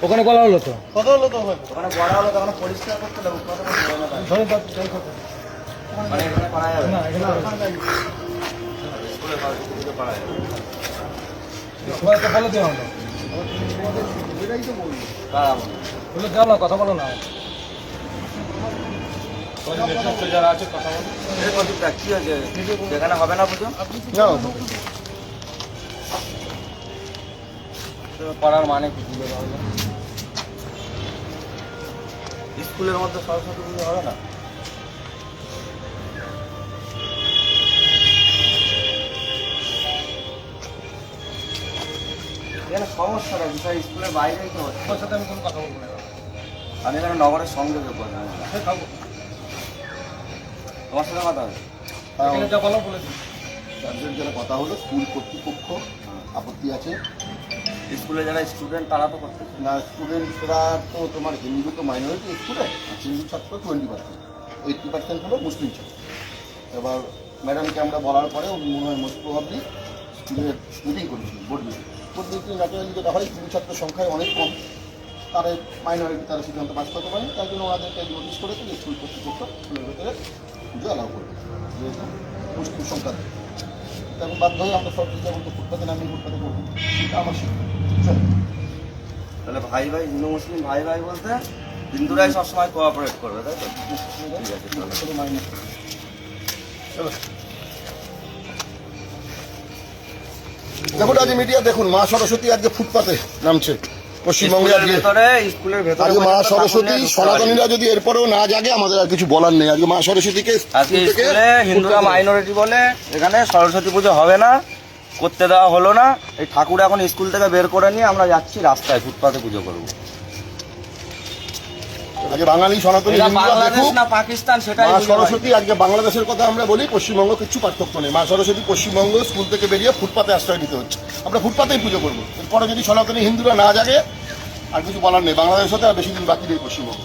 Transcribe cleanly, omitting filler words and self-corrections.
ওখানে বলা হলো তো ওখানে বড়া হলো তখন পরিষ্কার করতে লাগবে মানে এখানে করা যাবে না স্কুলে করা যাবে বলে দেওয়া হলো বলে দেওয়া না কথা বলো না যারা আছে কথা বলো কি হয়েছে সেখানে হবে না পুজো পড়ার মানে কি স্কুলের মধ্যে সরস্বতী পুজো হবে না এখানে সমস্যাটা বিষয় স্কুলের বাইরেই তো হচ্ছে তোমার সাথে আমি কোনো কথা বলবো না আমি এখানে নগরের সংযোগে বললাম তোমার সাথে কথা হবে যা বলো বলে দিই তাদের যারা কথা হলো স্কুল কর্তৃপক্ষ আপত্তি আছে স্কুলে যারা স্টুডেন্ট তারা তো করতে না স্টুডেন্টরা তো তোমার হিন্দু তো মাইনরিটি স্কুলে হিন্দু ছাত্র 20%, 80% হলো মুসলিম ছাত্র। এবার ম্যাডামকে আমরা বলার পরে মনে হয় মোস্ট প্রবাবলি স্কুলের মিটিং করেছিল বোর্ড মিটিং ন্যাচারালি যেটা হয় হিন্দু ছাত্র সংখ্যায় অনেক কম তারা মাইনরিটি তারা সিদ্ধান্ত পাস করতে পারেন তার জন্য ওনাদেরকে নোটিশ করেছে যে স্কুল কর্তৃপক্ষ স্কুলের ভেতরে পুজো অ্যালাউ করবে যেহেতু মুসলিম সংখ্যা তখন বাধ্য হয়ে আমরা সব যেমন তো ফুটপাতে নামিয়ে ফুটপাতে করবো এটা আমার শিক্ষা তাহলে ভাই ভাই হিন্দু মুসলিম ভাই ভাই বলতে হিন্দুরাই সবসময় কোঅপারেট করবে তাই তো ঠিক আছে দেখুন আজ মিডিয়া দেখুন মা সরস্বতী আজকে ফুটপাতে নামছে পশ্চিমবঙ্গে আজকে স্কুলের ভেতরে আজকে মা সরস্বতী সনাতনীরা যদি এরপরেও না জাগে আমাদের আর কিছু বলার নেই আজকে মা সরস্বতীকে আজকে স্কুলে হিন্দুরা মাইনরিটি বলে এখানে সরস্বতী পুজো হবে না করতে দেওয়া হলো না এই ঠাকুর এখন স্কুল থেকে বের করে নিয়ে আমরা যাচ্ছি রাস্তায় ফুটপাতে পুজো করবো আজকে বাঙালি সনাতনী বাংলাদেশ না পাকিস্তান সেটাই মা সরস্বতী আজকে বাংলাদেশের কথা আমরা বলি পশ্চিমবঙ্গ কিছু পার্থক্য নেই মা সরস্বতী পশ্চিমবঙ্গ স্কুল থেকে বেরিয়ে ফুটপাতে আশ্রয় নিতে হচ্ছে আমরা ফুটপাতেই পুজো করবো এরপরে যদি সনাতনী হিন্দুরা না জাগে আর কিছু বলার নেই বাংলাদেশের সাথে আর বেশি দিন বাকি নেই পশ্চিমবঙ্গ